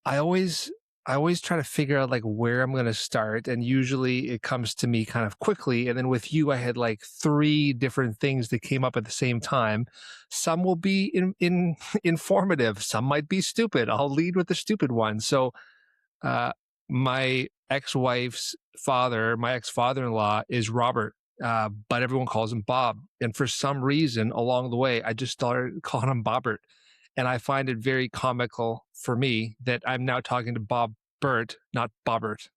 I always I always try to figure out like where I'm going to start, and usually it comes to me kind of quickly. And then with you, I had like three different things that came up at the same time. Some will be in informative, some might be stupid. I'll lead with the stupid one. So uh, my ex-wife's father, my ex-father-in-law is Robert, but everyone calls him Bob. And for some reason along the way, I just started calling him Bobert. And I find it very comical for me that I'm now talking to Bob Bert, not Bobbert.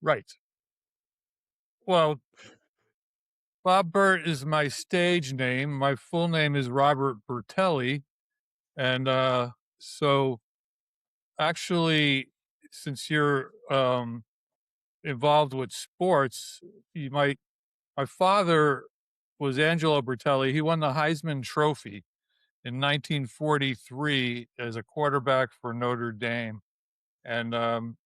Right. Well, Bobert is my stage name. My full name is Robert Bertelli, and so actually, since you're involved with sports, you might. My father was Angelo Bertelli. He won the Heisman Trophy in 1943 as a quarterback for Notre Dame, and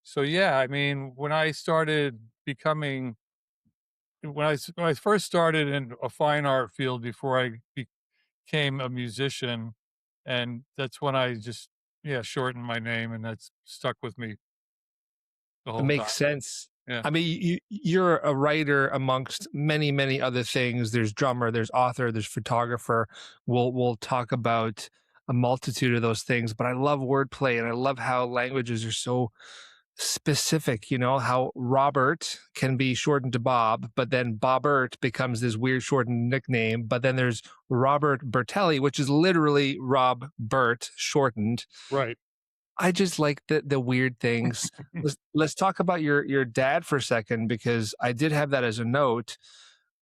so yeah, I mean, when I started becoming when I first started in a fine art field before I became a musician, and that's when I just yeah shortened my name, and that's stuck with me the It whole makes time. sense. Yeah. I mean, you're a writer amongst many, many other things. There's drummer, there's author, there's photographer. We'll talk about a multitude of those things, but I love wordplay and I love how languages are so specific, how Robert can be shortened to Bob, but then Bobbert becomes this weird shortened nickname. But then there's Robert Bertelli, which is literally Rob Bert shortened. Right. I just like the weird things. Let's talk about your dad for a second because I did have that as a note.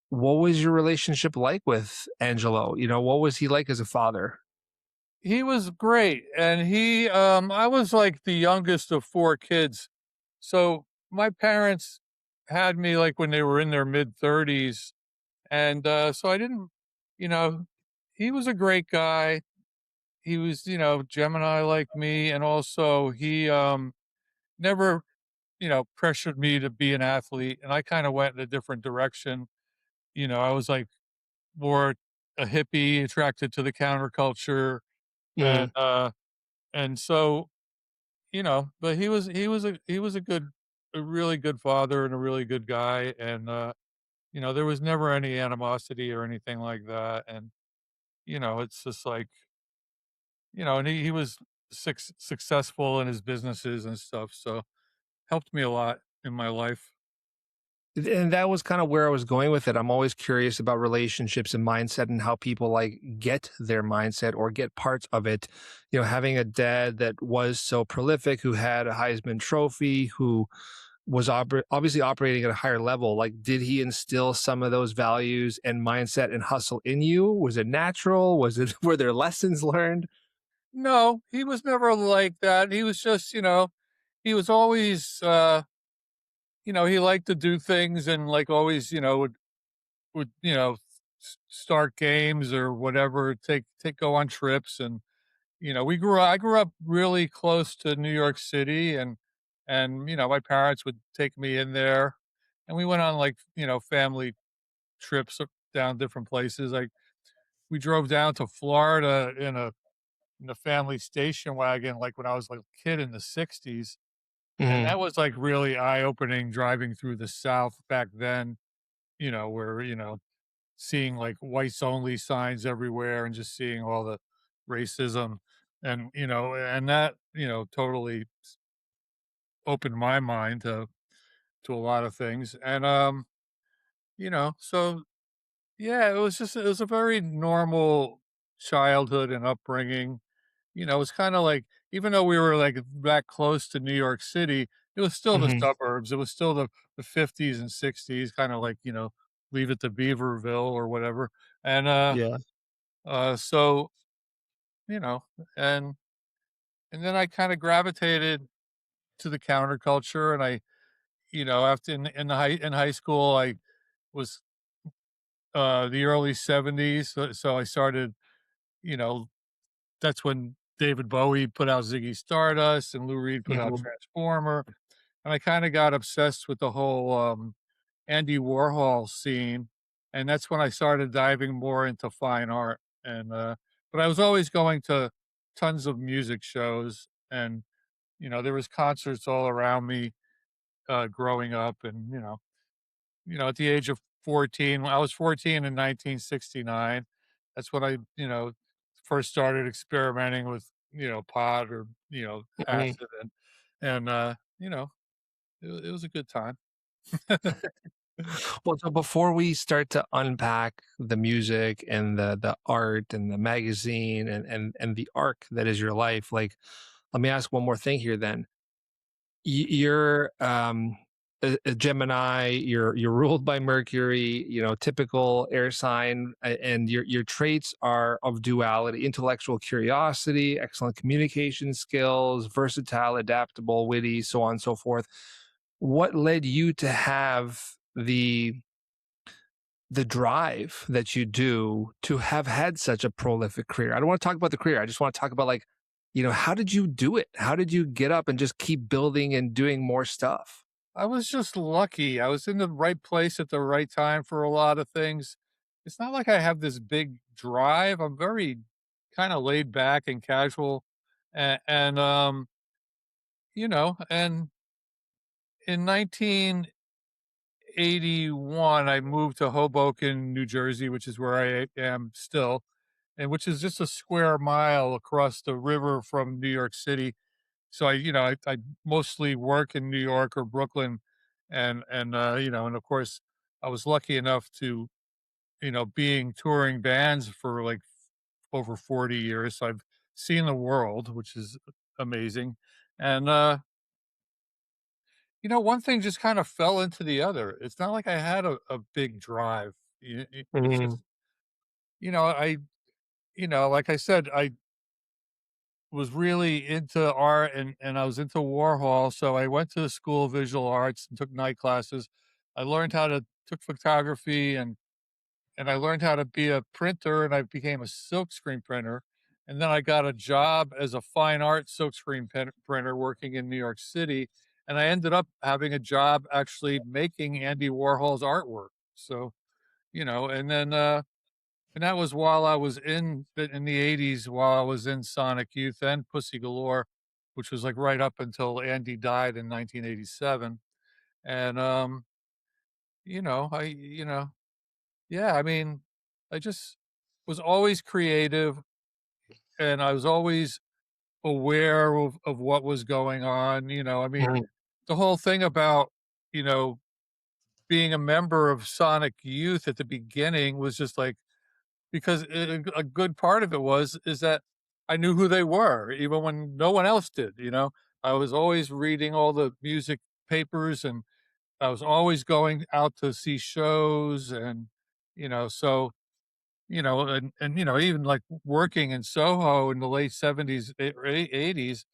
What was your relationship like with Angelo? What was he like as a father? He was great, and I was like the youngest of four kids, so my parents had me like when they were in their mid 30s, and so I didn't, you know, he was a great guy. He was, Gemini like me, and also he never, pressured me to be an athlete, and I kind of went in a different direction. I was like more a hippie, attracted to the counterculture, and Mm. so but he was a really good father and a really good guy, and there was never any animosity or anything like that, and it's just like and he was successful in his businesses and stuff, so helped me a lot in my life. And that was kind of where I was going with it. I'm always curious about relationships and mindset and how people like get their mindset or get parts of it. Having a dad that was so prolific, who had a Heisman Trophy, who was obviously operating at a higher level. Like, did he instill some of those values and mindset and hustle in you? Was it natural? Were there lessons learned? No, he was never like that. He was just, he was always, he liked to do things and like always, would start games or whatever, go on trips, and I grew up really close to New York City, and my parents would take me in there, and we went on like family trips down different places. Like we drove down to Florida in a family station wagon, like when I was like a kid in the '60s, and Mhm. that was like really eye opening driving through the South back then. Where seeing like whites only signs everywhere and just seeing all the racism, and that totally opened my mind to a lot of things, and so yeah, it was a very normal childhood and upbringing. It's kind of like, even though we were like that close to New York City, it was still the Mhm. suburbs. It was still the 50s and 60s, kind of like, leave it to Beaverville or whatever. And Yeah. so, you know, and and then I kind of gravitated to the counterculture, and I, after in high school, I was the early 70s, so I started, you know, that's when David Bowie put out Ziggy Stardust and Lou Reed put out Mhm. Transformer, and I kinda got obsessed with the whole, Andy Warhol scene, and that's when I started diving more into fine art, and, but I was always going to tons of music shows, and there was concerts all around me, growing up, and at the age of 14, when I was 14 in 1969, that's when I, first started experimenting with, pot or, Mhm. acid, and it was a good time. Well, so before we start to unpack the music and the art and the magazine and the arc that is your life, like, let me ask one more thing here then. You're a Gemini, you're ruled by Mercury, typical air sign, and your traits are of duality, intellectual curiosity, excellent communication skills, versatile, adaptable, witty, so on and so forth. What led you to have the drive that you do to have had such a prolific career? I don't want to talk about the career. I just want to talk about, like, how did you do it? How did you get up and just keep building and doing more stuff? I was just lucky. I was in the right place at the right time for a lot of things. It's not like I have this big drive. I'm very kind of laid back and casual. And and in 1981, I moved to Hoboken, New Jersey, which is where I am still, and which is just a square mile across the river from New York City. So I mostly work in New York or Brooklyn, and of course I was lucky enough to, being touring bands for like over 40 years. So I've seen the world, which is amazing. And one thing just kind of fell into the other. It's not like I had a big drive. It's Mhm, just, I, like I said, I was really into art, and I was into Warhol, so I went to the School of Visual Arts and took night classes. I learned how to took photography, and I learned how to be a printer, and I became a silkscreen printer. And then I got a job as a fine art silkscreen printer working in New York City, and I ended up having a job actually making Andy Warhol's artwork. So, and then and that was while I was in the '80s, while I was in Sonic Youth and Pussy Galore, which was, like, right up until Andy died in 1987, and, yeah, I mean, I just was always creative, and I was always aware of what was going on, I mean, mhm, the whole thing about, you know, being a member of Sonic Youth at the beginning was just like, because a good part of it is that I knew who they were, even when no one else did, I was always reading all the music papers, and I was always going out to see shows, and, so, even, like, working in Soho in the late '70s or '80s,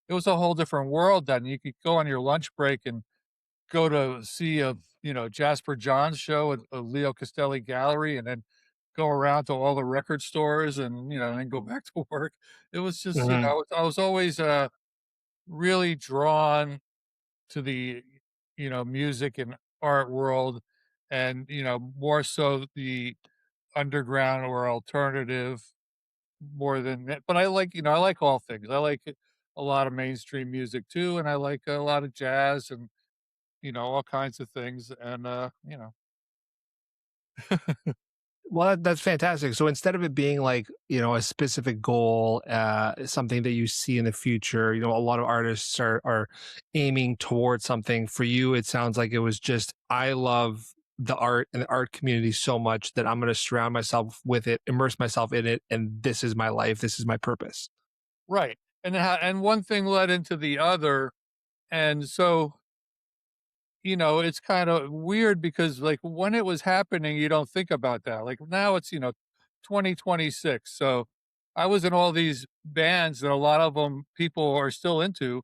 it was a whole different world then. You could go on your lunch break and go to see a, Jasper Johns show at a Leo Castelli gallery, and then go around to all the record stores, and, then go back to work. It was just, mhm. I was always, really drawn to the, music and art world, and, more so the underground or alternative more than that. But I like all things. I like a lot of mainstream music too, and I like a lot of jazz, and, all kinds of things, and, Well, that's fantastic. So instead of it being like, a specific goal, something that you see in the future, a lot of artists are aiming towards something. For you, it sounds like it was just, I love the art and the art community so much that I'm going to surround myself with it, immerse myself in it, and this is my life. This is my purpose. right. And one thing led into the other, and so, it's kinda weird because, like, when it was happening, you don't think about that. Like, now it's, 2026, so I was in all these bands that a lot of them people are still into,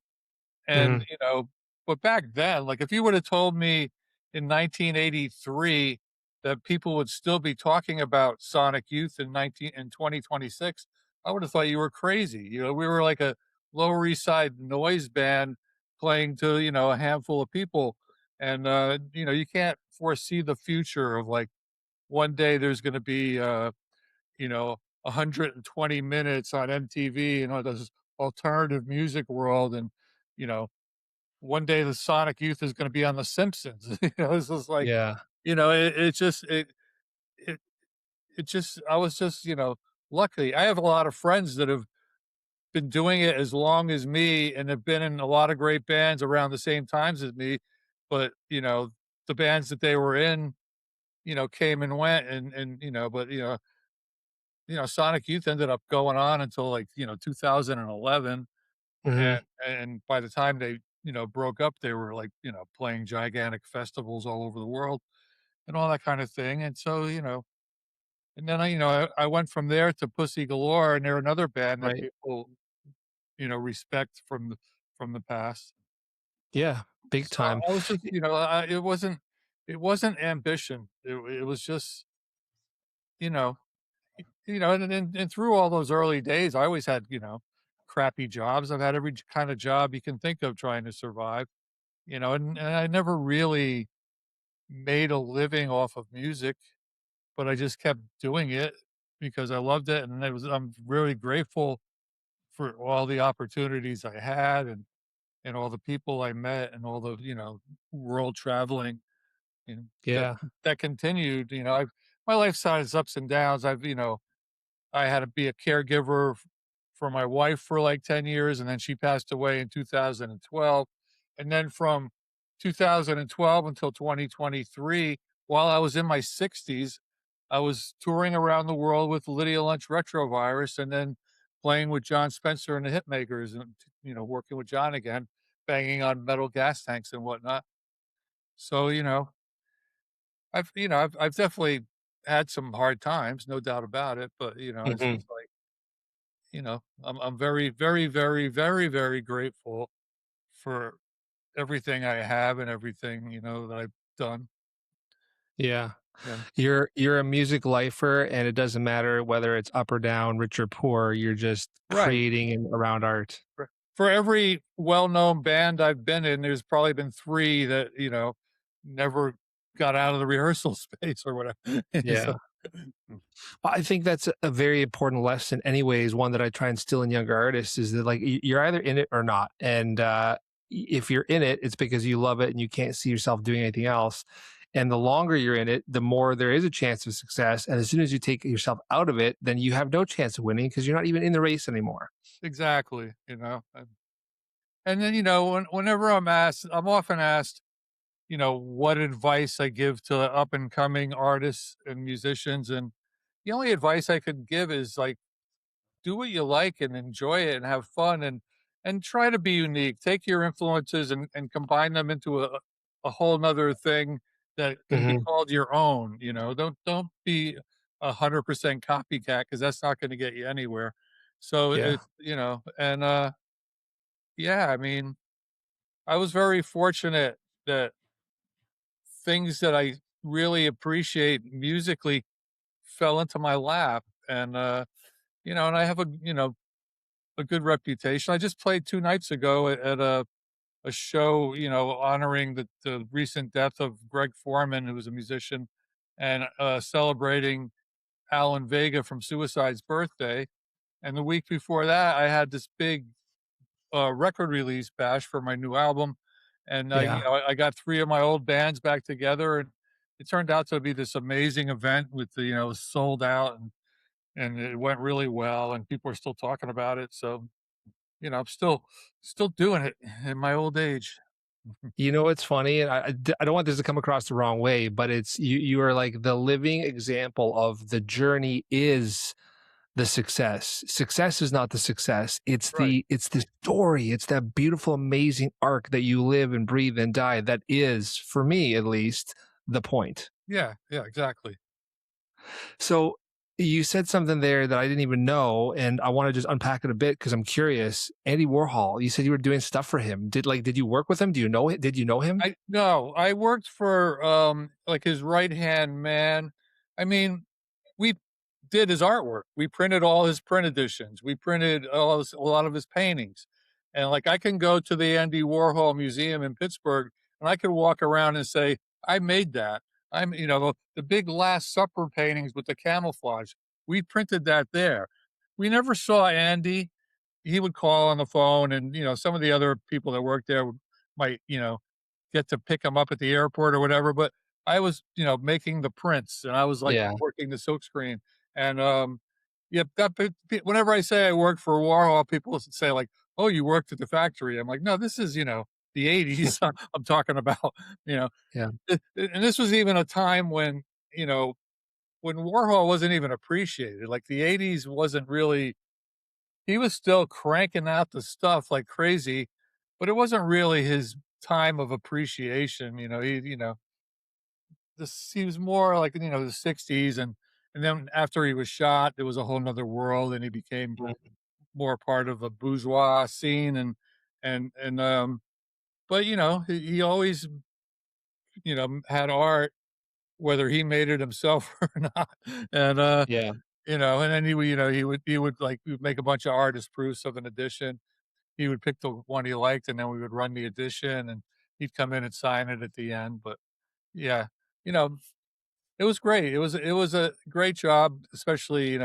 and, Mhm, but back then, like, if you woulda told me in 1983 that people would still be talking about Sonic Youth in 2026, I would have thought you were crazy. We were like a Lower East Side noise band playing to, a handful of people, and, you can't foresee the future of, like, one day there's gonna be, you know, 120 minutes on MTV, this alternative music world, and, you know, one day the Sonic Youth is going to be on The Simpsons. It's just like, Yeah. it just it it just I was just lucky. I have a lot of friends that have been doing it as long as me and have been in a lot of great bands around the same times as me, but the bands that they were in, came and went, but Sonic Youth ended up going on until like 2011, Hmm. and by the time they broke up, they were like playing gigantic festivals all over the world and all that kind of thing, and so and then I went from there to Pussy Galore, and they're another band that Right. people respect from the past. Yeah. Big So time. I was just, it wasn't ambition. It was just, you know, and through all those early days, I always had, crappy jobs. I've had every kind of job you can think of trying to survive, and I never really made a living off of music, but I just kept doing it because I loved it. And I'm really grateful for all the opportunities I had and all the people I met and all the, world traveling, you know, that Yeah. that continued. My life's had its ups and downs. I had to be a caregiver for my wife for like 10 years, and then she passed away in 2012. And then from 2012 until 2023, while I was in my 60s, I was touring around the world with Lydia Lunch Retrovirus and then playing with John Spencer and the Hitmakers and, working with John again, banging on metal gas tanks and whatnot. So, I've definitely had some hard times, no doubt about it. But, it's Hmm. just like, I'm very, very, very, very, very grateful for everything I have and everything, that I've done. Yeah. Yeah. You're a music lifer, and it doesn't matter whether it's up or down, rich or poor, you're just Right. creating and around art. For every well-known band I've been in, there's probably been 3 that, never got out of the rehearsal space or whatever. Yeah. So Well, I think that's a very important lesson anyways, one that I try and instill in younger artists is that like you're either in it or not. And if you're in it, it's because you love it and you can't see yourself doing anything else. And the longer you're in it, the more there is a chance of success. And as soon as you take yourself out of it, then you have no chance of winning because you're not even in the race anymore. exactly, and then, whenever I'm often asked, what advice I give to up and coming artists and musicians. And the only advice I could give is like, do what you like and enjoy it and have fun and try to be unique. Take your influences and combine them into a whole nother thing that can be Hmm. called your own. Don't be 100% copycat because that's not going to get you anywhere. So Yeah. and yeah, I mean, I was very fortunate that things that I really appreciate musically fell into my lap. And and I have a good reputation. I just played 2 nights ago at a show, honoring the recent death of Greg Foreman, who was a musician, and celebrating Alan Vega from Suicide's birthday. And the week before that, I had this big record release bash for my new album, and Yeah. I got 3 of my old bands back together, and it turned out to be this amazing event with the sold out, and it went really well, and people are still talking about it. So I'm still doing it in my old age. You know what's funny? And I don't want this to come across the wrong way, but it's you are like the living example of the journey is the success. Success is not the success. Right. It's the story. It's that beautiful, amazing arc that you live and breathe and die that is, for me at least, the point. Yeah, yeah, exactly. So you said something there that I didn't even know, and I want to just unpack it a bit because I'm curious. Andy Warhol, you said you were doing stuff for him. Did you work with him? Do you know it? Did you know him? I No, I worked for, like, his right-hand man. I mean, we did his artwork. We printed all his print editions. We printed a lot of his paintings. And, like, I can go to the Andy Warhol Museum in Pittsburgh, and I could walk around and say, "I made that." The big Last Supper paintings with the camouflage, we printed that there. We never saw Andy. he would call on the phone, and some of the other people that worked there might get to pick him up at the airport or whatever. But I was making the prints, and I was like Yeah. working the silk screen, and yeah, whenever I say I worked for Warhol, people say like, "Oh, you worked at the factory." I'm like, "No, this is the '80s. I'm talking about." You know, Yeah. and this was even a time you know when Warhol wasn't even appreciated. Like the '80s wasn't really. He was still cranking out the stuff like crazy, but it wasn't really his time of appreciation. He was more like the '60s, and then after he was shot, it was a whole nother world, and he became Mhm. more part of a bourgeois scene, and but he always had art, whether he made it himself or not, and Yeah. and then he would make a bunch of artist proofs of an edition. He would pick the one he liked, and then we would run the edition, and he'd come in and sign it at the end. But yeah, you know, it was great. It was a great job, especially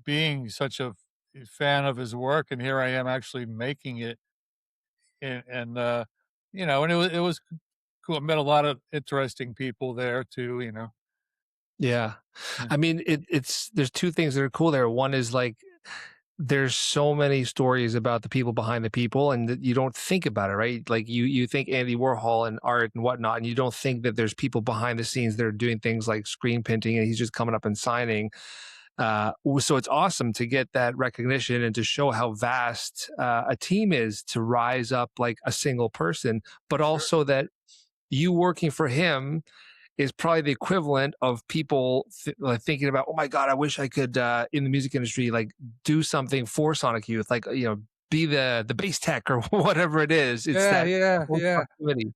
being such a fan of his work, and here I am actually making it, and it was cool. I met a lot of interesting people there too. Yeah. Yeah, I mean, it's there's two things that are cool there. One is like there's so many stories about the people behind the people, and that you don't think about it, right? Like you think Andy Warhol and art and whatnot, and you don't think that there's people behind the scenes that are doing things like screen printing, and he's just coming up and signing. So it's awesome to get that recognition and to show how vast a team is to rise up like a single person, but sure. also that you working for him is probably the equivalent of people like thinking about, oh my god, I wish I could in the music industry like do something for Sonic Youth, like be the bass tech or whatever it is. It's Yeah, that yeah, close yeah. proximity.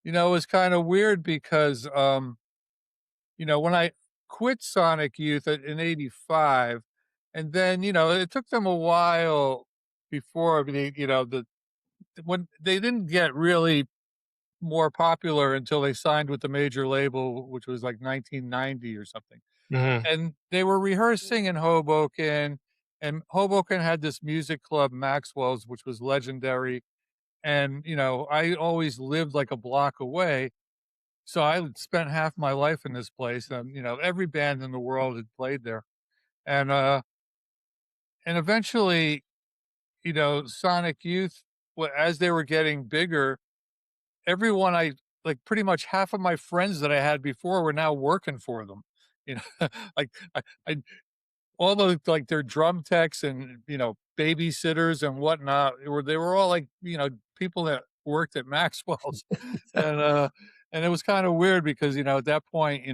It was kind of weird because when I quit Sonic Youth in '85, and then it took them a while before when they didn't get really more popular until they signed with the major label, which was like 1990 or something. Hmm. And they were rehearsing in Hoboken, and Hoboken had this music club, Maxwell's, which was legendary. And I always lived like a block away, so I spent half my life in this place, and every band in the world had played there. And eventually, Sonic Youth, as they were getting bigger, everyone I like, pretty much half of my friends that I had before were now working for them. You know, like I all the like their drum techs and babysitters and whatnot they were all like people that worked at Maxwell's, and and it was kind of weird because at that point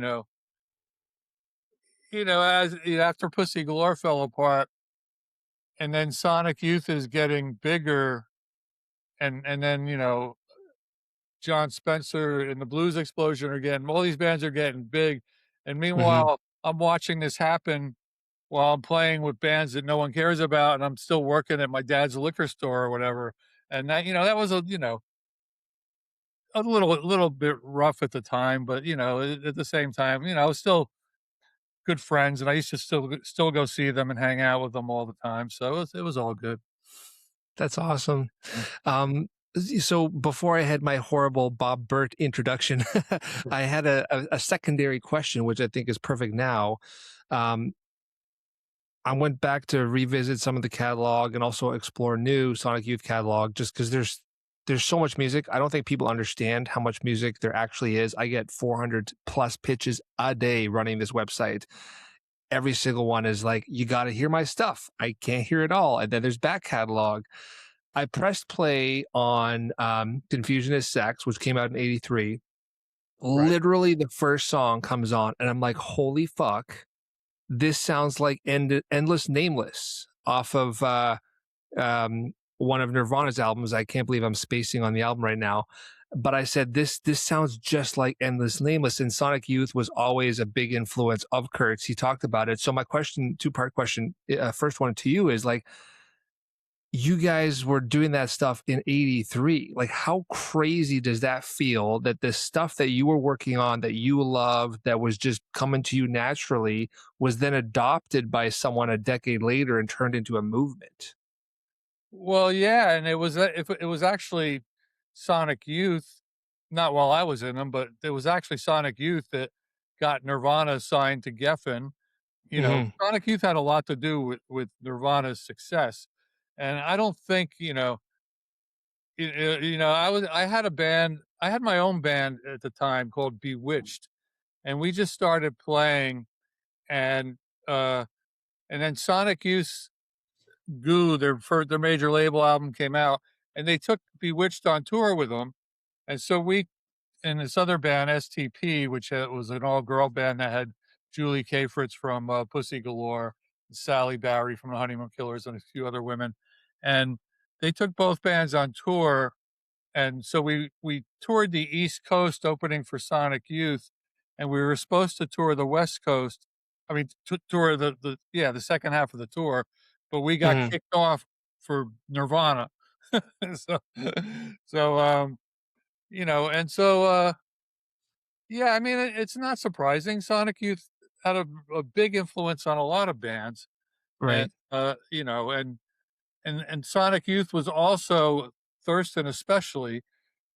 as after Pussy Galore fell apart, and then Sonic Youth is getting bigger, and then John Spencer and the Blues Explosion are getting all these bands are getting big, and Hmm. meanwhile I'm watching this happen while I'm playing with bands that no one cares about, and I'm still working at my dad's liquor store or whatever. And that was a little bit rough at the time, but at the same time, I was still good friends, and I used to still go see them and hang out with them all the time. So it was all good. That's awesome. Yeah. So before I had my horrible Bob Bert introduction, I had a secondary question, which I think is perfect now. Um, I went back to revisit some of the catalog and also explore new Sonic Youth catalog just because there's so much music. I don't think people understand how much music there actually is. I get 400 plus pitches a day running this website. Every single one is like, you got to hear my stuff. I can't hear it all. And then there's back catalog. I pressed play on Confusion is Sex, which came out in '83. Right. Literally, the first song comes on, and I'm like, holy fuck, this sounds like Endless Nameless off of one of Nirvana's albums. I can't believe I'm spacing on the album right now. But I said, this sounds just like Endless Nameless. And Sonic Youth was always a big influence of Kurt's. He talked about it. So my question, two-part question, first one to you is like, you guys were doing that stuff in 83. Like, how crazy does that feel that the stuff that you were working on that you loved, that was just coming to you naturally, was then adopted by someone a decade later and turned into a movement? Well, yeah, and it was actually Sonic Youth, not while I was in them, but it was actually Sonic Youth that got Nirvana signed to Geffen. You know, Mhm. Sonic Youth had a lot to do with Nirvana's success, and I don't think, I had a band, I had my own band at the time called Bewitched, and we just started playing, and, uh, and then Sonic Youth Goo, their major label album came out, and they took Bewitched on tour with them, and so we and this other band, STP, which, was an all-girl band that had Julie Kafritz from, Pussy Galore, Sally Barry from the Honeymoon Killers, and a few other women, and they took both bands on tour, and so we toured the East Coast opening for Sonic Youth, and we were supposed to tour the West Coast. I mean, tour the second half of the tour, but we got Mhm. kicked off for Nirvana. so so and so yeah, I mean it's not surprising. Sonic Youth had a big influence on a lot of bands, and Right. and Sonic Youth was also, Thurston especially,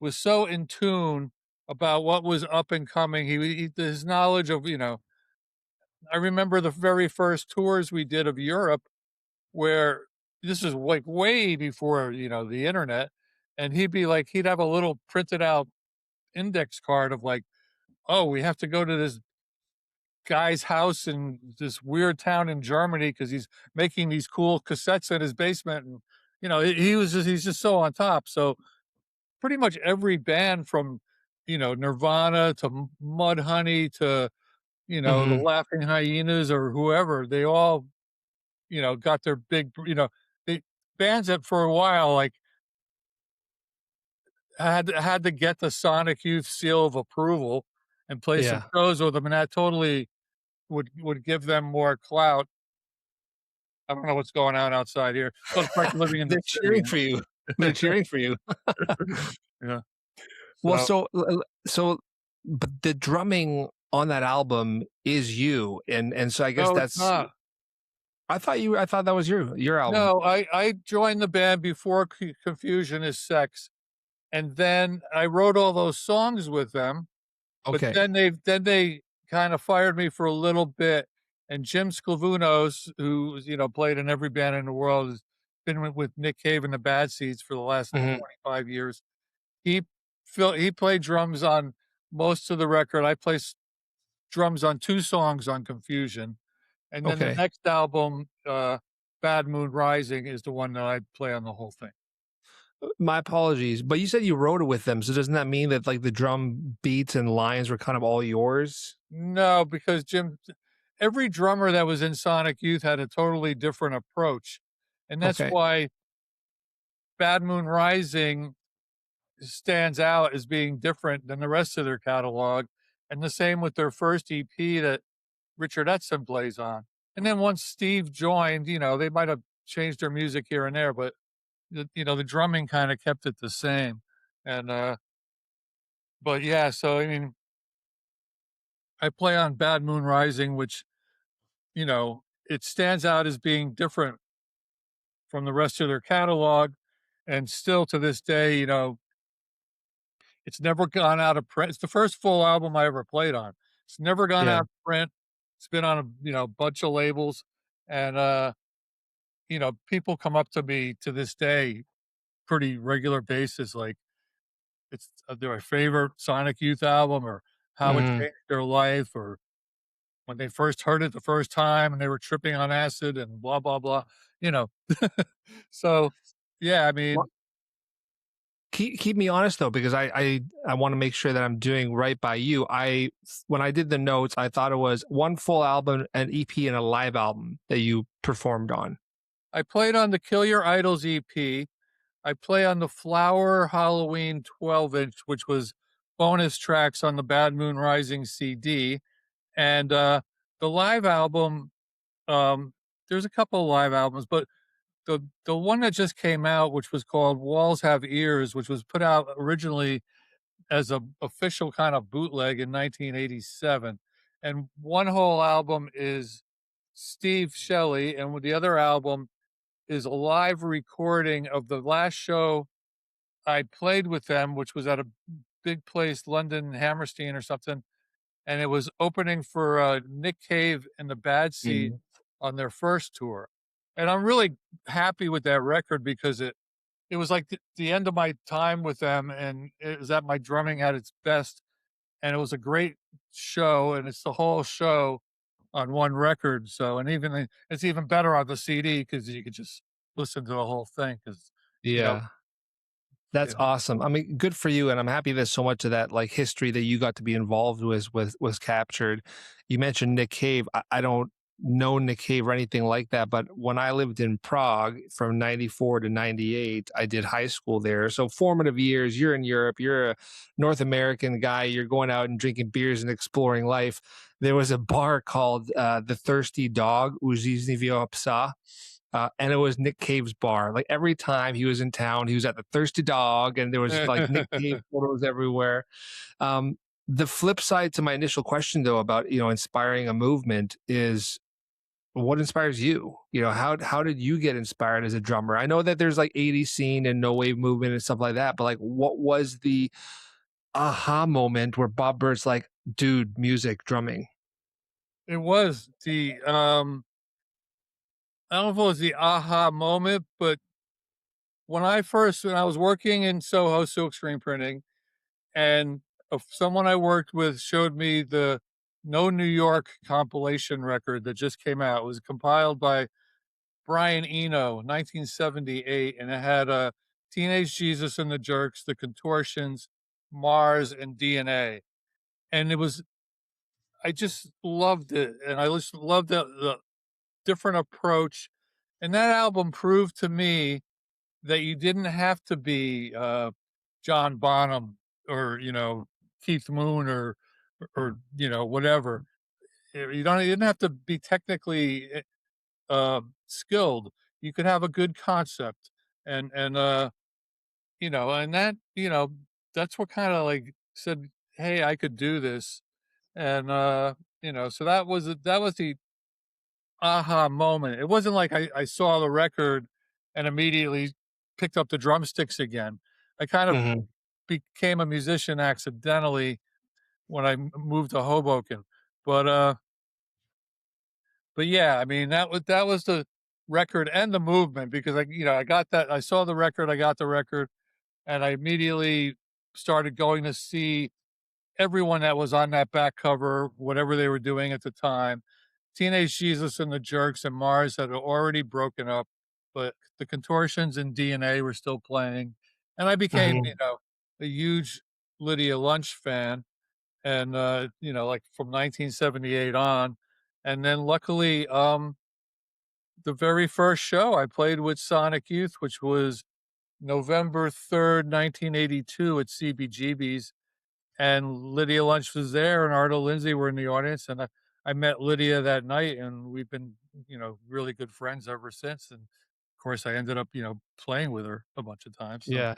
was so in tune about what was up and coming. His knowledge of, I remember the very first tours we did of Europe, where this is like way before, the internet. And he'd have a little printed out index card of like, oh, we have to go to this guy's house in this weird town in Germany because he's making these cool cassettes in his basement. And, he's just so on top. So pretty much every band from, Nirvana to Mudhoney to, the Mhm. Laughing Hyenas or whoever, they all, got their big, they bands that for a while, like, had to get the Sonic Youth seal of approval and play some Yeah. shows with them, and that totally would give them more clout. I don't know what's going on outside here. So it's like living in the They're city, cheering for you. They're cheering for you. Yeah. Well, So but the drumming on that album is you, and so I guess no, it's that's not. I thought that was your album. No, I joined the band before Confusion is Sex, and then I wrote all those songs with them, but Okay. then they kinda fired me for a little bit, and Jim Sclavunos, who's, played in every band in the world, has been with Nick Cave and the Bad Seeds for the last Mhm. 25 years. He he played drums on most of the record. I play drums on 2 songs on Confusion, and then the Okay. next album, Bad Moon Rising, is the one that I play on the whole thing. My apologies, but you said you wrote it with them, so doesn't that mean that, like, the drum beats and lines were kind of all yours? No, because every drummer that was in Sonic Youth had a totally different approach, and that's Okay. why Bad Moon Rising stands out as being different than the rest of their catalog, and the same with their first EP that Richard Etzen plays on. And then once Steve joined, they might have changed their music here and there, but the drumming kind of kept it the same. And but yeah, so I mean, I play on Bad Moon Rising, which, it stands out as being different from the rest of their catalog. And still to this day, it's never gone out of print. It's the first full album I ever played on. It's never gone Yeah. out of print. It's been on a, bunch of labels. And people come up to me to this day, pretty regular basis, like it's their favorite Sonic Youth album, or how it Mhm. changed their life, or when they first heard it the first time and they were tripping on acid and blah blah blah. You know, so yeah, I mean, Keep me honest though, because I want to make sure that I'm doing right by you. When I did the notes, I thought it was one full album, an EP, and a live album that you performed on. I played on the Kill Your Idols EP. I play on the Flower Halloween 12-inch, which was bonus tracks on the Bad Moon Rising CD, and the live album. Um, there's a couple of live albums, but the one that just came out, which was called Walls Have Ears, which was put out originally as a official kind of bootleg in 1987. And one whole album is Steve Shelley, and the other album is a live recording of the last show I played with them, which was at a big place, London Hammerstein or something, and it was opening for Nick Cave and the Bad Seed Mm. on their first tour. And I'm really happy with that record because it was like the end of my time with them, and it was at my drumming at its best, and it was a great show, and it's the whole show on one record. So, and even it's even better on the CD because you could just listen to the whole thing. Because you know, Yeah. That's it, awesome. I mean, good for you, and I'm happy that so much of that like history that you got to be involved with was captured. You mentioned Nick Cave. I don't know Nick Cave or anything like that, but when I lived in Prague from '94 to '98, I did high school there. So formative years. You're in Europe. You're a North American guy. You're going out and drinking beers and exploring life. There was a bar called the Thirsty Dog, Uziznivio Psa, and it was Nick Cave's bar. Like every time he was in town, he was at the Thirsty Dog, and there was like Nick Cave photos everywhere. Um, the flip side to my initial question, though, about inspiring a movement is what inspires you. How did you get inspired as a drummer? I know that there's like '80s scene and no wave movement and stuff like that, but like, what was the aha moment where Bob Bert's like, dude, music, drumming? it was the I don't know if it was the aha moment, but when I was working in Soho silk screen printing, and someone I worked with showed me the No New York compilation record that just came out. It was compiled by Brian Eno, 1978, and it had Teenage Jesus and the Jerks, The Contortions, Mars, and DNA. And I just loved it, and I just loved the different approach. And that album proved to me that you didn't have to be John Bonham or Keith Moon or whatever. You didn't have to be technically skilled. You could have a good concept, and and that that's what kind of like said, hey, I could do this, and so that was the aha moment. It wasn't like I saw the record and immediately picked up the drumsticks again. I kind of Mhm. became a musician accidentally when I moved to Hoboken. But yeah, I mean that was the record and the movement because I got that I saw the record, I got the record, and I immediately started going to see everyone that was on that back cover, whatever they were doing at the time. Teenage Jesus and the Jerks and Mars had already broken up, but the Contortions and DNA were still playing. And I became, Mhm. a huge Lydia Lunch fan. And, like from 1978 on. And then luckily, the very first show I played with Sonic Youth, which was November 3rd, 1982 at CBGB's, and Lydia Lunch was there, and Arto Lindsay were in the audience, and I met Lydia that night, and we've been, really good friends ever since. And of course, I ended up, playing with her a bunch of times. So Yeah.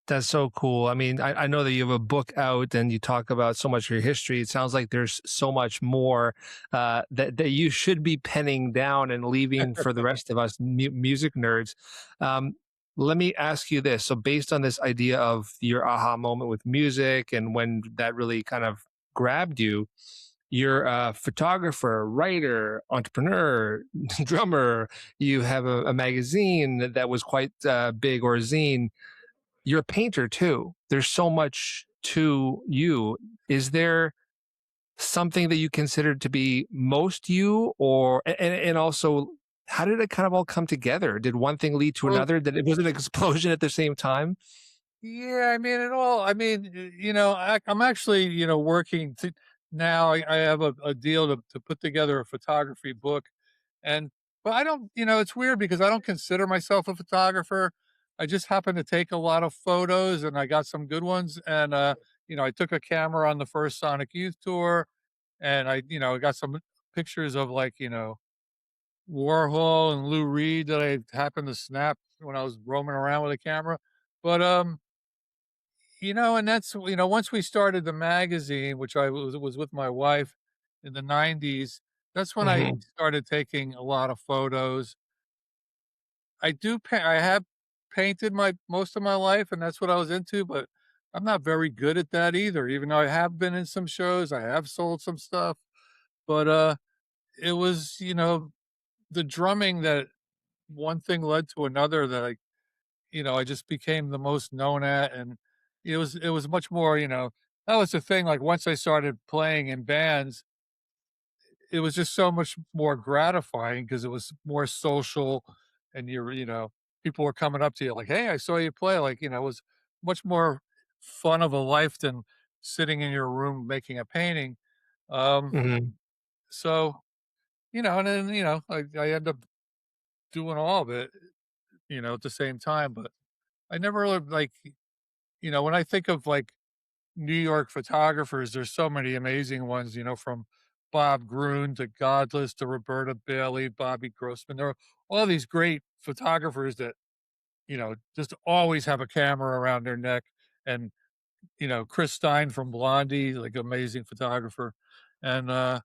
That's so cool. I mean, I know that you have a book out and you talk about so much of your history. It sounds like there's so much more that you should be penning down and leaving for the rest of us music nerds. Um, Let me ask you this. So, based on this idea of your aha moment with music and when that really kind of grabbed you, you're a photographer, writer, entrepreneur, drummer. You have a magazine that was quite big, or a zine. You're a painter too. There's so much to you. Is there something that you consider to be most you, or and also how did it kind of all come together? Did one thing lead to well, another? That it was an explosion at the same time? yeah, I mean, I'm actually, working now. I have a deal to put together a photography book. And but I don't, it's weird because I don't consider myself a photographer. I just happen to take a lot of photos, and I got some good ones. And I took a camera on the first Sonic Youth tour, and I got some pictures of like, Warhol and Lou Reed that I happened to snap when I was roaming around with a camera. But, and that's, once we started the magazine, which I was with my wife in the 90s, that's when I Hmm. started taking a lot of photos. I have painted my most of my life, and that's what I was into, but I'm not very good at that either, even though I have been in some shows, I have sold some stuff, but, it was, the drumming that one thing led to another that I just became the most known at, and it was much more, that was the thing, like, once I started playing in bands, it was just so much more gratifying because it was more social, and people were coming up to you like, "Hey, I saw you play," like, it was much more fun of a life than sitting in your room making a painting. Um, Hmm. so, and then, I end up doing all of it, at the same time, but I never really, like, when I think of, like, New York photographers, there's so many amazing ones, from Bob Gruen to Godless to Roberta Bailey, Bobby Grossman. There are all these great photographers that, just always have a camera around their neck. And, Chris Stein from Blondie, like amazing photographer. And, but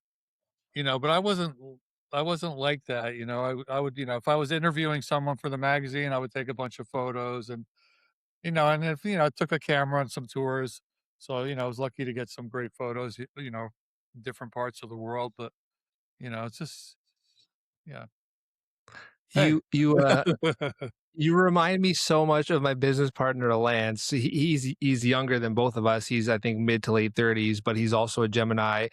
I wasn't like that. I would, if I was interviewing someone for the magazine, I would take a bunch of photos, and if, I took a camera on some tours, so, I was lucky to get some great photos, different parts of the world, but, it's just yeah. Hey. You remind me so much of my business partner, Lance. He's younger than both of us. He's, I think, mid to late 30s, but he's also a Gemini.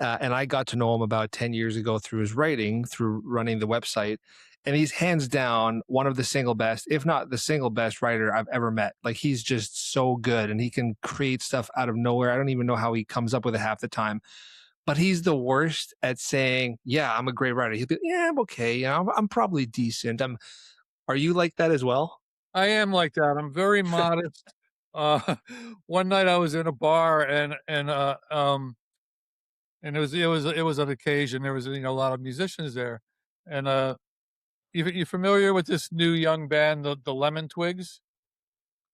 And I got to know him about 10 years ago through his writing, through running the website. And he's hands down one of the single best, if not the single best writer I've ever met. Like, he's just so good and he can create stuff out of nowhere. I don't even know how he comes up with it half the time. But he's the worst at saying, "Yeah, I'm a great writer." He'll be, "Yeah, I'm okay. I'm probably decent." Are you like that as well? I am like that, I'm very modest. Uh, one night I was in a bar, and it was an occasion, there was, a lot of musicians there, and, you familiar with this new young band, the Lemon Twigs?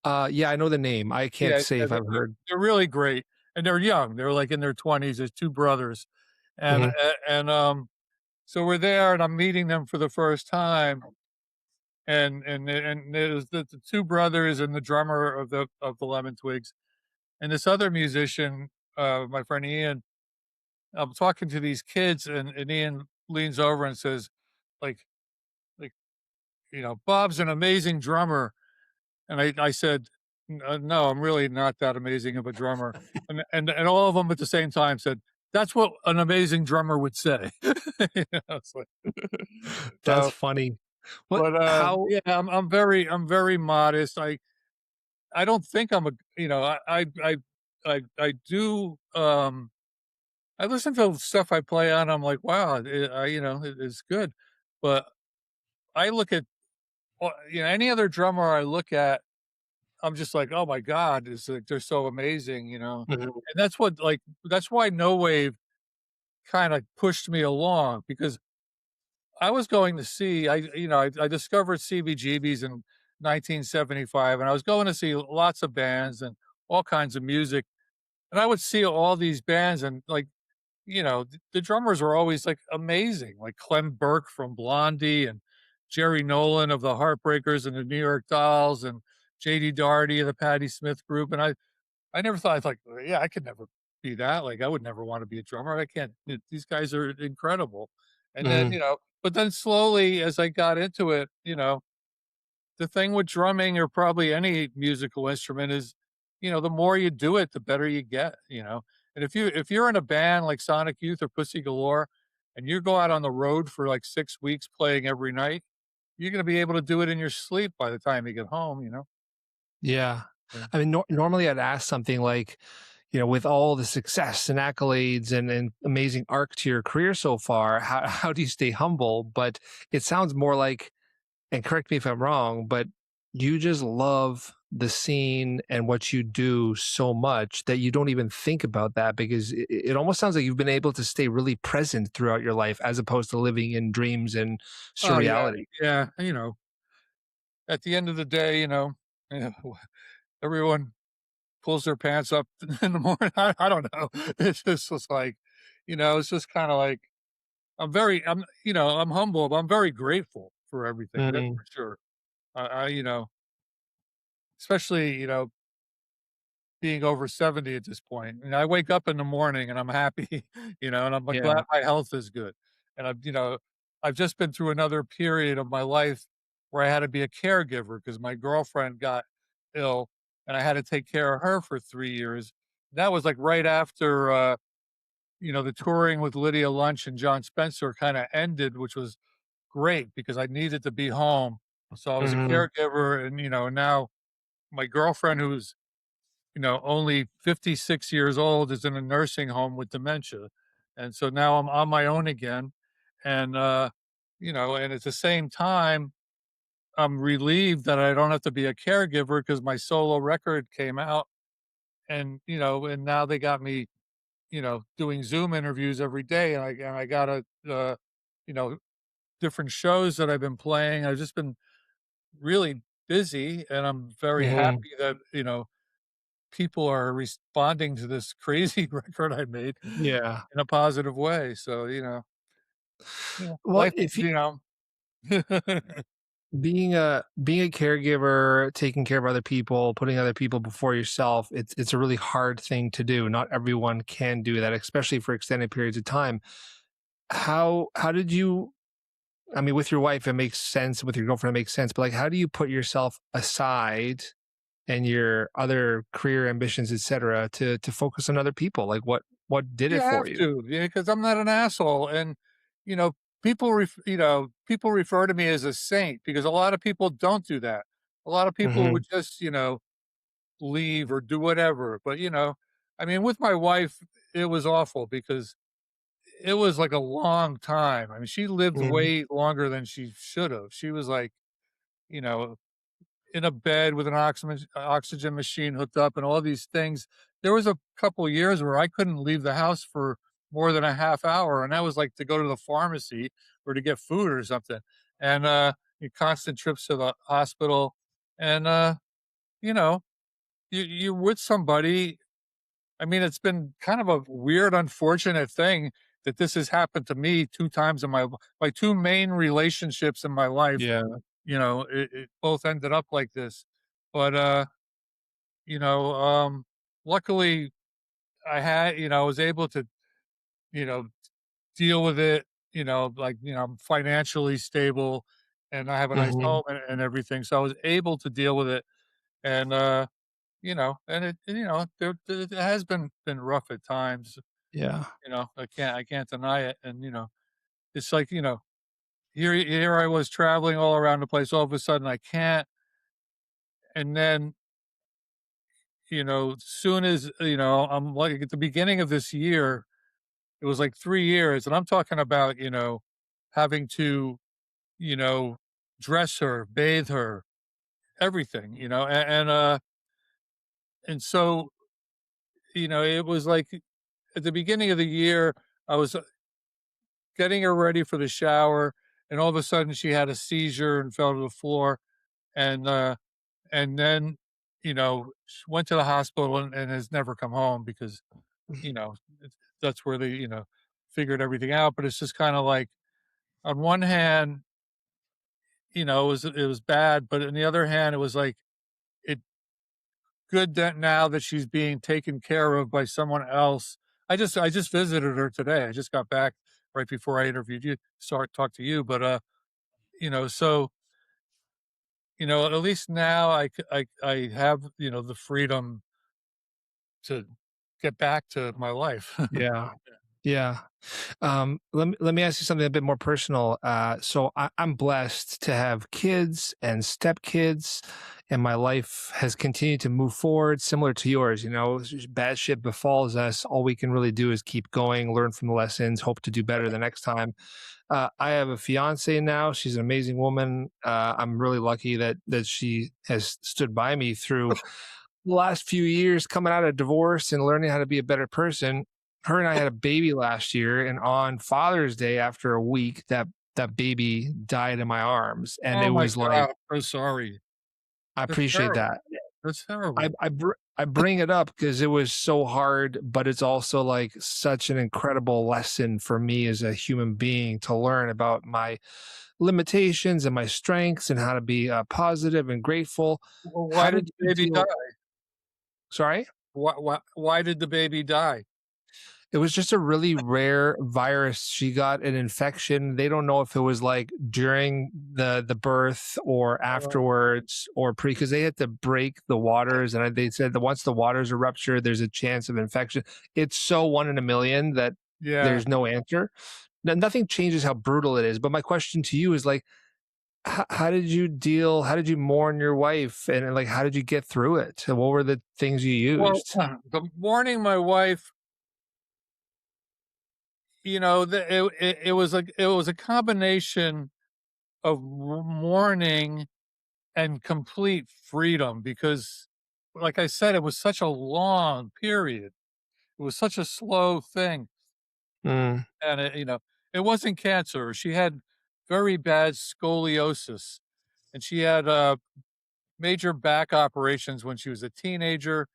Yeah, I know the name. I can't Yeah, say yeah, if they're I've they're heard. they're really great, and they're young, they're, like, in their 20s, there's 2 brothers, and Mhm. so we're there, and I'm meeting them for the first time, and there's the 2 brothers and the drummer of the Lemon Twigs, and this other musician, my friend Ian. I'm talking to these kids, and Ian leans over and says, like like, "Bob's an amazing drummer." And I said, No, I'm really not that amazing of a drummer." And all of them at the same time said, "That's what an amazing drummer would say." It's like, That's so, funny. What but, how yeah, I'm very modest. I don't think I'm a I do, I listen to stuff I play on, I'm like, "Wow, it's good." But I look at, any other drummer I look at, I'm just like, "Oh my god, it's like they're so amazing," Mhm. And that's why No Wave kinda pushed me along, because I was going to see I discovered CBGBs in 1975, and I was going to see lots of bands and all kinds of music, and I would see all these bands, and, like, the drummers were always, like, amazing, like Clem Burke from Blondie, and Jerry Nolan of the Heartbreakers and the New York Dolls, and JD Daugherty of the Patti Smith Group, and I never thought, like, "Yeah, I could never be that." Like, I would never wanna be a drummer. I can't these guys are incredible. And then, Mhm. but then slowly as I got into it, the thing with drumming, or probably any musical instrument, is, the more you do it, the better you get. And if you're in a band like Sonic Youth or Pussy Galore, and you go out on the road for like 6 weeks playing every night, you're gonna be able to do it in your sleep by the time you get home. Yeah. So, I mean, normally I'd ask something like, with all the success and accolades and amazing arc to your career so far, how do you stay humble? But it sounds more like, and correct me if I'm wrong, but you just love the scene and what you do so much that you don't even think about that because it almost sounds like you've been able to stay really present throughout your life as opposed to living in dreams and Oh, yeah, surreality. yeah, at the end of the day, yeah, everyone pulls their pants up in the morning. I don't know. It's just was like, it's just kinda like I'm humble, but I'm very grateful for everything, that's Mhm. for sure. Especially, being over 70 at this point, and I wake up in the morning and I'm happy, and I'm, like, Yeah. glad my health is good, and I've just been through another period of my life where I had to be a caregiver because my girlfriend got ill, and I had to take care of her for 3 years. That was, like, right after, the touring with Lydia Lunch and John Spencer kinda ended, which was great because I needed to be home. So I was a Mhm. caregiver and, now my girlfriend who's, only 56 years old is in a nursing home with dementia. And so now I'm on my own again. And, and at the same time, I'm relieved that I don't have to be a caregiver because my solo record came out and now they got me, doing Zoom interviews every day. And I got you know, different shows that I've been playing. I've just been really busy and I'm very Mhm. happy that, people are responding to this crazy record I made Yeah. in a positive way. So, Well, life is, if you yeah, being a caregiver, taking care of other people, putting other people before yourself, it's a really hard thing to do. Not everyone can do that, especially for extended periods of time. How did you I mean, with your wife, it makes sense. With your girlfriend, it makes sense. But like, how do you put yourself aside and your other career ambitions, etc., to focus on other people? Like, what did you it for have you? to, yeah, because I'm not an asshole. And, you know, people refer to me as a saint because a lot of people don't do that. A lot of people Hmm. would just, leave or do whatever. But, I mean, with my wife, it was awful because it was like a long time. I mean, she lived Hmm. way longer than she should have. She was like, you know, in a bed with an oxygen machine hooked up and all these things. There was a couple of years where I couldn't leave the house for more than a half hour, and that was like to go to the pharmacy or to get food or something. And constant trips to the hospital, and you know, you're with somebody. I mean, it's been kind of a weird, unfortunate thing that this has happened to me 2 times in my 2 main relationships in my life, Yeah. it both ended up like this. But, you know, um, luckily I was able to, you know, deal with it, I'm financially stable and I have a nice Hmm. home and everything. So I was able to deal with it. And, and it has been rough at times. Yeah. I can't deny it, and, it's like, here I was traveling all around the place, all of a sudden I can't, and then, soon as, I'm like at the beginning of this year, it was like 3 years, and I'm talking about, having to, you know, dress her, bathe her, everything, and so, it was like at the beginning of the year, I was getting her ready for the shower, and all of a sudden she had a seizure and fell to the floor, and then went to the hospital and has never come home because that's where they figured everything out. But it's just kind of like on one hand, it was bad, but on the other hand, it was like it good that now that she's being taken care of by someone else. I just visited her today. I just got back right before I interviewed you, sorry, talk to you, but so at least now I have the freedom to get back to my life. Yeah. Yeah. Let me ask you something a bit more personal. So I'm blessed to have kids and stepkids, and my life has continued to move forward, similar to yours. You know, bad shit befalls us. All we can really do is keep going, learn from the lessons, hope to do better the next time. I have a fiance now. She's an amazing woman. I'm really lucky that she has stood by me through the last few years coming out of divorce and learning how to be a better person. Her and I had a baby last year, and on Father's Day, after a week, that baby died in my arms, and Oh it my was like, god, I'm so sorry. I That's appreciate terrible. that. That's I terrible. I, br- I bring it up because it was so hard, but it's also like such an incredible lesson for me as a human being to learn about my limitations and my strengths and how to be positive and grateful. Well, why How did did the you baby die? deal? Sorry? Why did the baby die? It was just a really rare virus. She got an infection. They don't know if it was like during the birth or Uh, afterwards or pre, because they had to break the waters, and they said that once the waters are ruptured, there's a chance of infection. It's so 1 in a million that yeah. there's no answer. Nothing changes how brutal it is. But my question to you is like, how did you deal? How did you mourn your wife, and like, how did you get through it? And what were the things you Well, used? the morning my wife, it was a combination of mourning and complete freedom because, like I said, it was such a long period. It was such a slow thing, Mm, and it wasn't cancer. She had very bad scoliosis, and she had major back operations when she was a teenager,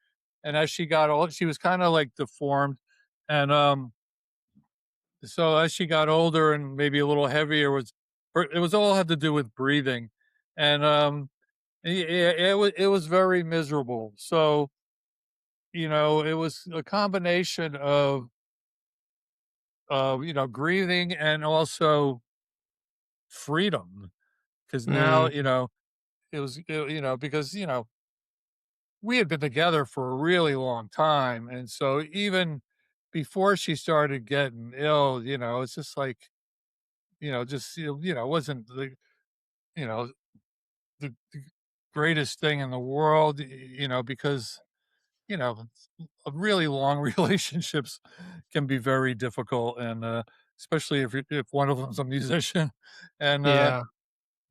and as she got old, she was kind of like deformed, and so as she got older and maybe a little heavier, it was all had to do with breathing, and it was very miserable. So it was a combination of grieving and also freedom because now mm, it was because we had been together for a really long time, and so even before she started getting ill, it's just like just it wasn't you know the greatest thing in the world, because really long relationships can be very difficult, and especially if one of them's a musician, and yeah.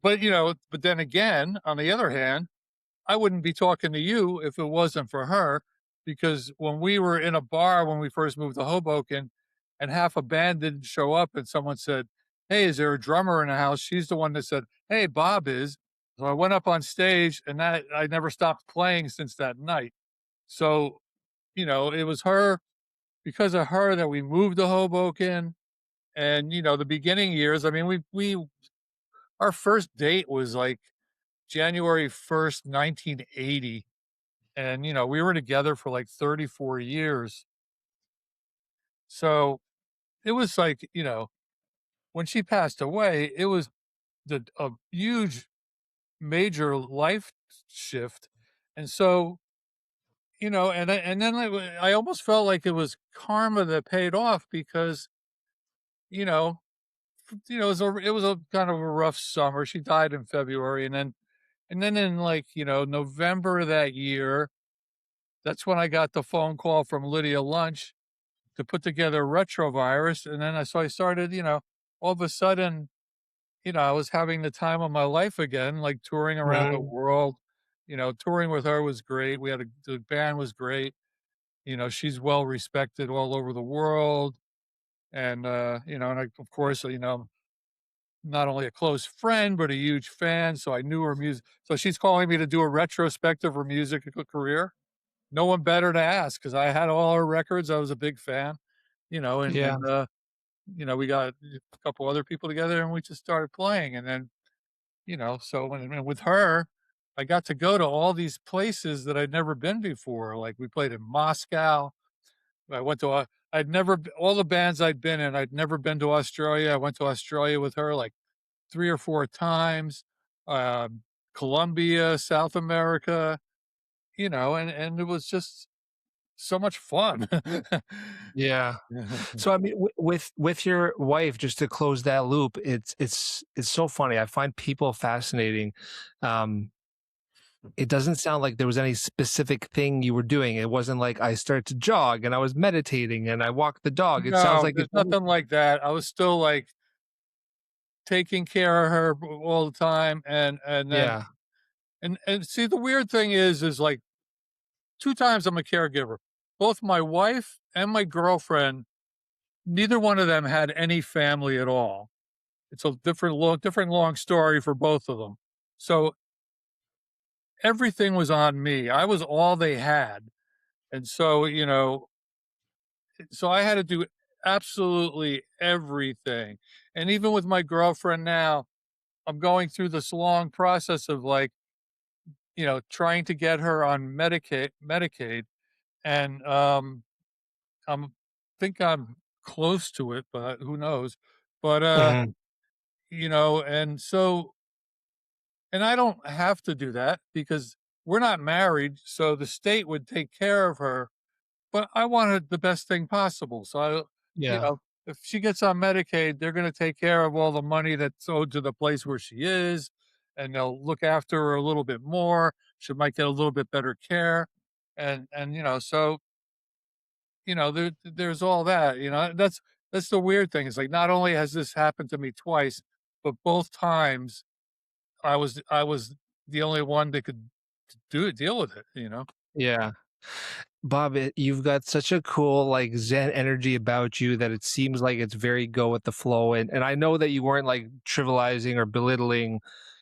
but then again, on the other hand, I wouldn't be talking to you if it wasn't for her, because when we were in a bar when we first moved to Hoboken and half a band didn't show up and someone said, "Hey, is there a drummer in the house?" She's the one that said, "Hey, Bob is." So I went up on stage and that I never stopped playing since that night. So, it was her because of her that we moved to Hoboken. And, the beginning years, I mean, our first date was like January 1st, 1980. And, we were together for like 34 years. So it was like, when she passed away, it was a huge, major life shift. And so, and then I almost felt like it was karma that paid off because, you know, it was a kind of a rough summer. She died in February, and then in like November of that year, that's when I got the phone call from Lydia Lunch to put together retrovirus, and then I started, all of a sudden, I was having the time of my life again, like touring around the Mm, world. Touring with her was great. The band was great. She's well respected all over the world, and and of course, not only a close friend, but a huge fan. So I knew her music. So she's calling me to do a retrospective of her musical career. No one better to ask because I had all her records. I was a big fan, and yeah. we got a couple other people together and we just started playing. And then, so and with her, I got to go to all these places that I'd never been before. Like we played in Moscow. I went to, I'd never, all the bands I'd been in, I'd never been to Australia. I went to Australia with her like 3 or 4 times, um, Colombia, South America, and it was just so much fun. Yeah. So I mean, with your wife, just to close that loop, it's so funny. I find people fascinating. Um, it doesn't sound like there was any specific thing you were doing. It wasn't like I started to jog and I was meditating and I walked the dog. It sounds No, like there's nothing like that. I was still, like, taking care of her all the time, and then yeah. and see, the weird thing is, like, 2 times I'm a caregiver. Both my wife and my girlfriend, neither one of them had any family at all. It's a different long story for both of them. So, everything was on me. I was all they had, and so, so I had to do absolutely everything, and even with my girlfriend now, I'm going through this long process of, like, trying to get her on Medicaid, and, I'm think I'm close to it, but who knows? But, Mhm. and so and I don't have to do that because we're not married, so the state would take care of her, but I wanted the best thing possible, so you Yeah. know, if she gets on Medicaid, they're gonna take care of all the money that's owed to the place where she is, and they'll look after her a little bit more. She might get a little bit better care, so there's all that. That's the weird thing. It's like not only has this happened to me twice, but both times I was the only one that could deal with it. Yeah. Bob, you've got such a cool like Zen energy about you that it seems like it's very go with the flow. And I know that you weren't like trivializing or belittling,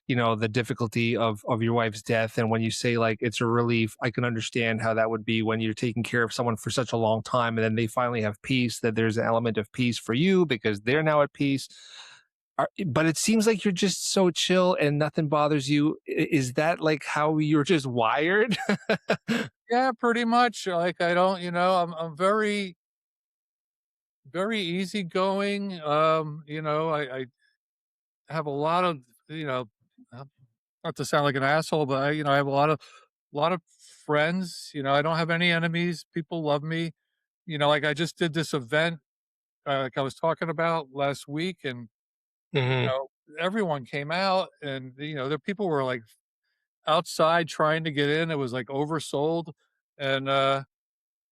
the difficulty of your wife's death. And when you say like it's a relief, I can understand how that would be when you're taking care of someone for such a long time and then they finally have peace, that there's an element of peace for you because they're now at peace. But it seems like you're just so chill and nothing bothers you. Is that like how you're just wired? Yeah, pretty much. Like I don't, I'm very, very easygoing. I have a lot of, uh, not to sound like an asshole, but I have a lot of friends. I don't have any enemies. People love me. Like I just did this event, like I was talking about last week, and you Hmm. know, everyone came out, and the people were like outside trying to get in. It was like oversold, and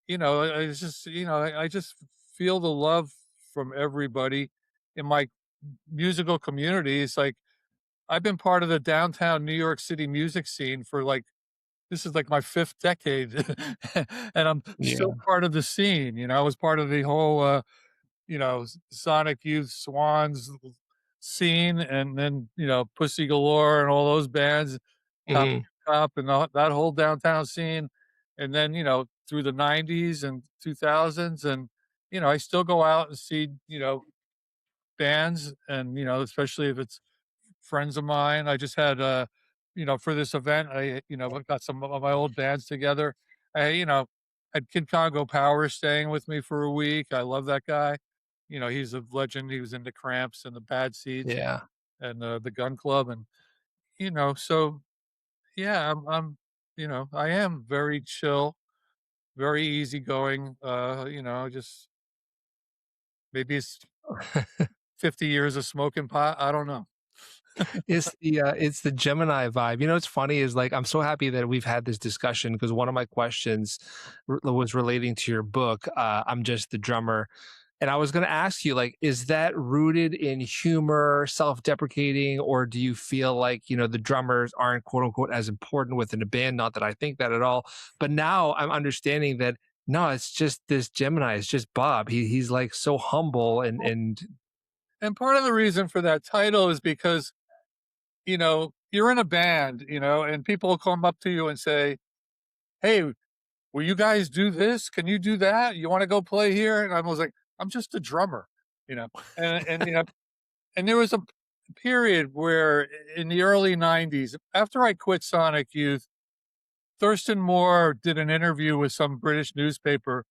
it's just I just feel the love from everybody in my musical community. It's like I've been part of the downtown New York City music scene for like this is like my fifth decade, and I'm still Yeah. part of the scene. I was part of the whole Sonic Youth Swans scene, and then Pussy Galore and all those bands, Cop Mhm. Cop and that whole downtown scene, and then through the '90s and 2000s, and I still go out and see bands, and especially if it's friends of mine. I just had for this event, I got some of my old bands together. I had Kid Congo Power staying with me for a week. I love that guy. He's a legend. He was in the Cramps and the Bad Seeds Yeah. and the Gun Club, and so yeah, I am very chill, very easygoing. Just maybe it's 50 years of smoking pot. I don't know. It's the Gemini vibe. It's funny is like I'm so happy that we've had this discussion because one of my questions was relating to your book. I'm just the drummer, and I was going to ask you like, is that rooted in humor, self-deprecating, or do you feel like the drummers aren't quote unquote as important within a band? Not that I think that at all, but now I'm understanding that no, it's just this Gemini. It's just Bob. He's like so humble and And part of the reason for that title is because you're in a band, and people will come up to you and say, "Hey, will you guys do this? Can you do that? You want to go play here?" And I was like, "I'm just a drummer," and there was a period where in the early '90s, after I quit Sonic Youth, Thurston Moore did an interview with some British newspaper,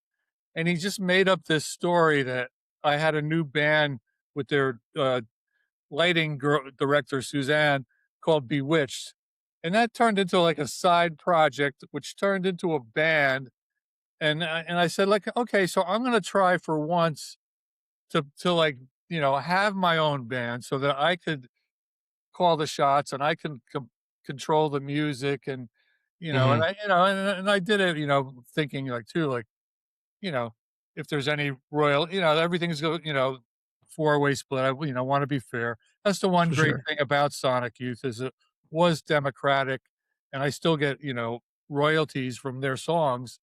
and he just made up this story that I had a new band with their lighting director Suzanne called Bewitched, and that turned into like a side project, which turned into a band. And I said, like, okay, so I'm gonna try for once to like, have my own band so that I could call the shots and I can control the music and and Hmm. I did it, thinking like too like, you know, if there's any royal, everything's go, four-way split. I want to be fair. That's the one For great sure. thing about Sonic Youth is it was democratic and I still get, royalties from their songs,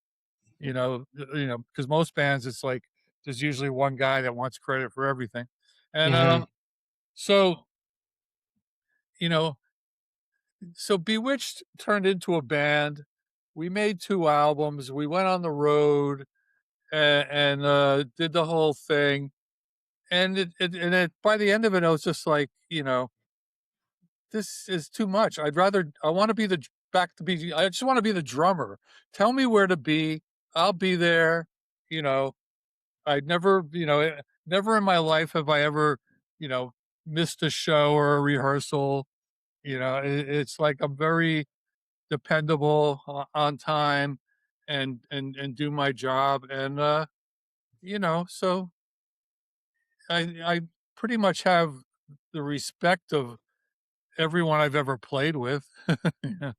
because most bands it's like there's usually one guy that wants credit for everything. And Hmm. so, you know, so Bewitched turned into a band. We made 2 albums. We went on the road and did the whole thing. And it by the end of it, I was just like, this is too much. I want to be I just want to be the drummer. Tell me where to be. I'll be there. You know, I never, never in my life have I ever, you know, missed a show or a rehearsal. It's like I'm very dependable on time and do my job. And, so I pretty much have the respect of everyone I've ever played with. Yeah.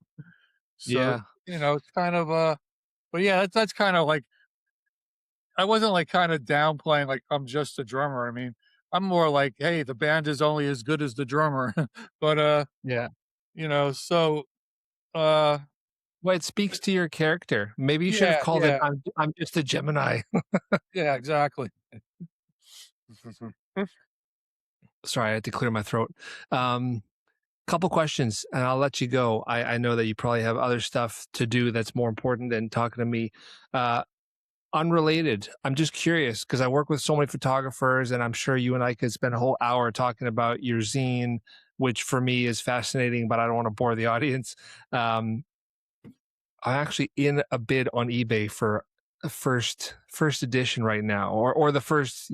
So, Yeah. it's kind of, but yeah, that's kind of like, I wasn't like kind of downplaying, like I'm just a drummer. I mean, I'm more like, hey, the band is only as good as the drummer. But, Yeah. so, uh, Well, it speaks to your character. Maybe you should have yeah, called it yeah, I'm just a Gemini. yeah, exactly. Sorry, I had to clear my throat. Um, Couple questions and I'll let you go. I know that you probably have other stuff to do that's more important than talking to me. Uh, Unrelated, I'm just curious because I work with so many photographers and I'm sure you and I could spend a whole hour talking about your zine, which for me is fascinating, but I don't want to bore the audience. Um, I'm actually in a bid on eBay for the first edition right now, or the first,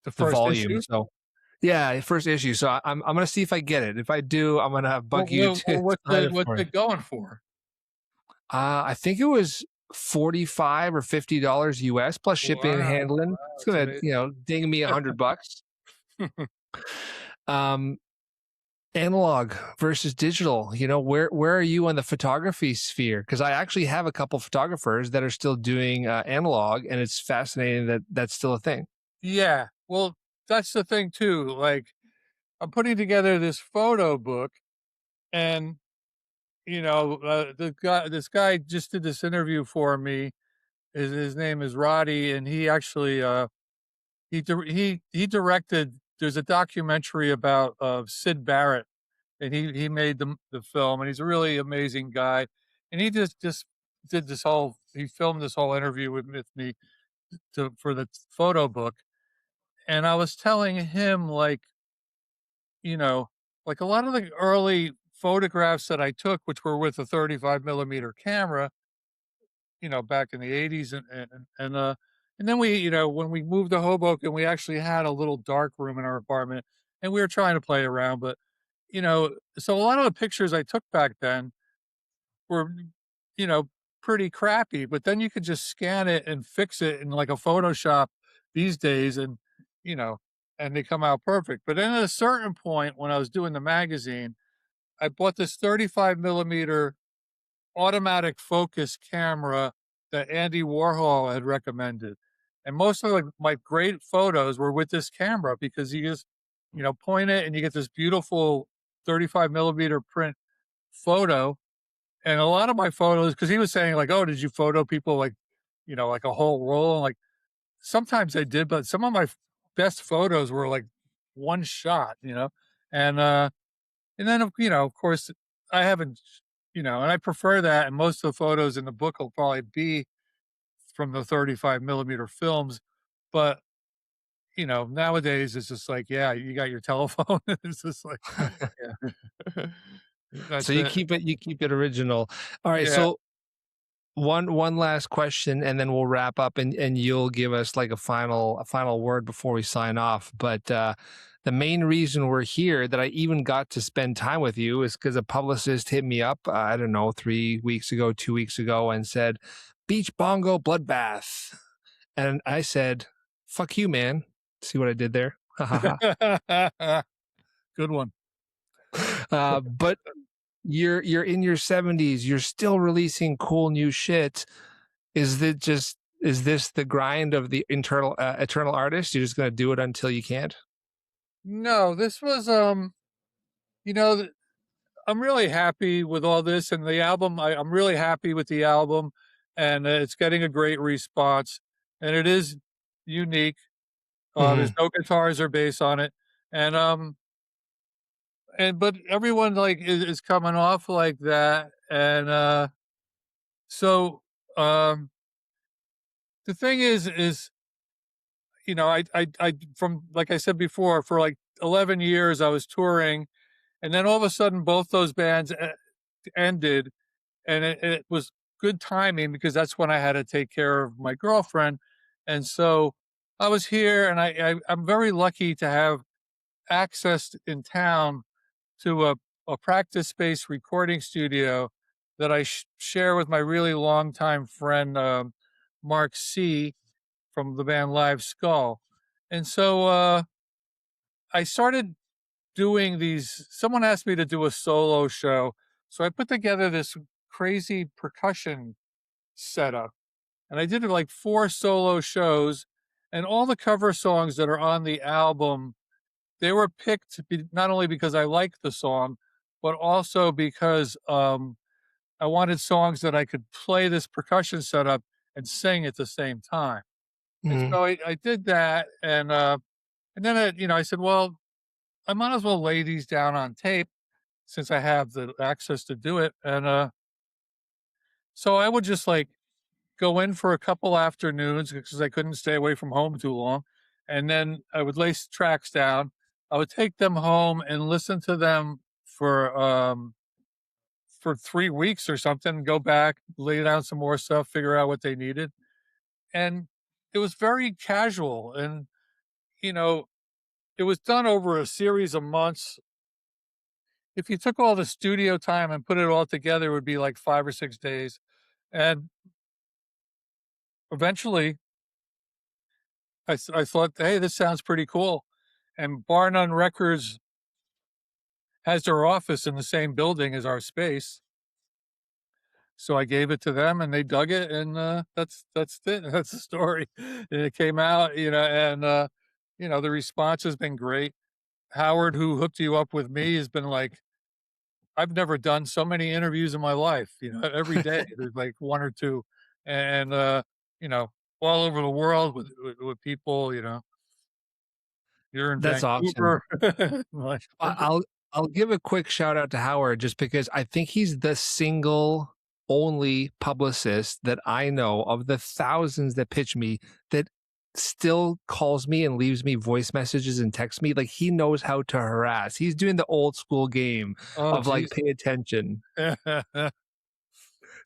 The the first volume. issue? So yeah, first issue. So I'm gonna see if I get it. If I do, I'm gonna bug you to sign it What's for me. it going for? I think it was 45 or $50 US plus shipping and Wow, handling. wow, It's that's gonna, amazing. ding me $100. Um, Analog versus digital. Where are you on the photography sphere? Because I actually have a couple photographers that are still doing analog, and it's fascinating that that's still a thing. Yeah, well, that's the thing too, like, I'm putting together this photo book and, this guy just did this interview for me. His name is Roddy, and he actually, he directed there's a documentary about, Syd Barrett, and he made the film, and he's a really amazing guy, and he just did this whole he filmed this whole interview with me for the photo book, and I was telling him, like, you know, like a lot of the early photographs that I took, which were with a 35 millimeter camera, back in the 80s and then we, when we moved to Hoboken, we actually had a little dark room in our apartment and we were trying to play around, but so a lot of the pictures I took back then were, you know, pretty crappy, but then you could just scan it and fix it in like a Photoshop these days you know, and they come out perfect. But then at a certain point when I was doing the magazine, I bought this 35 millimeter automatic focus camera that Andy Warhol had recommended. And most of my great photos were with this camera because you just, point it and you get this beautiful 35 millimeter print photo. And a lot of my photos, because he was saying like, "Oh, did you photo people like, like a whole roll?" And like sometimes I did, but some of my best photos were like one shot, and and then of course I haven't, and I prefer that. And most of the photos in the book will probably be from the 35 millimeter films, but nowadays it's just like, yeah, you got your telephone. It's just like, yeah, So that's it. you keep it original. All right. Yeah. So one last question, and then we'll wrap up, and you'll give us like a final word before we sign off. But The main reason we're here, that I even got to spend time with you, is because a publicist hit me up, I don't know, 3 weeks ago, 2 weeks ago, and said, Beach Bongo Bloodbath. And I said, fuck you, man. See what I did there? Ha ha ha. Good one. But you're in your 70s, you're still releasing cool new shit. Is this the grind of the eternal artist? You're just gonna do it until you can't? No, this was, you know, I'm really happy with all this and the album. I'm really happy with the album, and it's getting a great response, and it is unique. There's Hmm. no guitars or bass on it, and but everyone like is coming off like that, and so um, the thing is I from like I said before, for like 11 years I was touring, and then all of a sudden both those bands ended, and it was good timing because that's when I had to take care of my girlfriend, and so I was here, and I'm very lucky to have access in town to a practice space recording studio that I share with my really longtime friend Mark C from the band Live Skull, and so I started doing these. Someone asked me to do a solo show, so I put together this crazy percussion setup, and I did like 4 solo shows, and all the cover songs that are on the album, they were picked not only because I liked the song, but also because I wanted songs that I could play this percussion setup and sing at the same time. And Hmm. so I did that, and then I said, well, I might as well lay these down on tape since I have the access to do it. And so I would just like go in for a couple afternoons because I couldn't stay away from home too long. And then I would lay tracks down. I would take them home and listen to them for 3 weeks or something, go back, lay down some more stuff, figure out what they needed. And it was very casual. And, you know, it was done over a series of months. If you took all the studio time and put it all together, it would be like 5 or 6 days. And eventually I thought, hey, this sounds pretty cool. And Bar None Records has their office in the same building as our space. So I gave it to them and they dug it. And that's it. That's the story. And it came out, and, the response has been great. Howard, who hooked you up with me, has been like, I've never done so many interviews in my life. Every day there's like one or two, and you know, all over the world with people. You're in That's awesome. Vancouver. Like, I'll give a quick shout out to Howard just because I think he's the single only publicist that I know of the thousands that pitch me that still calls me and leaves me voice messages and texts me. Like, he knows how to harass. He's doing the old school game oh, of like geez. pay attention.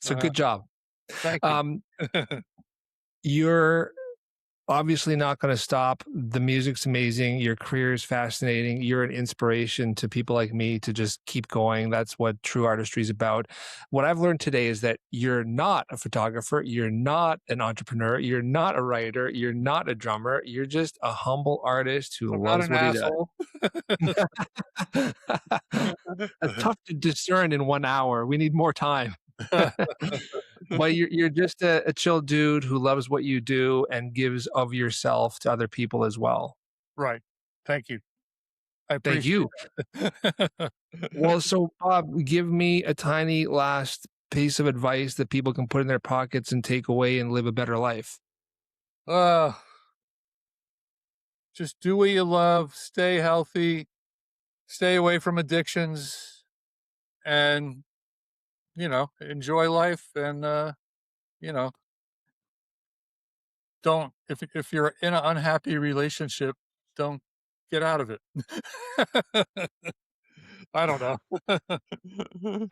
So uh, good job. thank you. Um, you're obviously not going to stop. The music's amazing. Your career is fascinating. You're an inspiration to people like me to just keep going. That's what true artistry is about. What I've learned today is that you're not a photographer. You're not an entrepreneur. You're not a writer. You're not a drummer. You're just a humble artist who I'm not loves an what he does. asshole. That's tough to discern in 1 hour. We need more time. But you're just a chill dude who loves what you do and gives of yourself to other people as well. Right. Thank you. I Thank appreciate you. that. Well, so Bob, give me a tiny last piece of advice that people can put in their pockets and take away and live a better life. uh, just do what you love, stay healthy, stay away from addictions, and enjoy life. And you know, don't if you're in an unhappy relationship, don't get out of it. I don't know.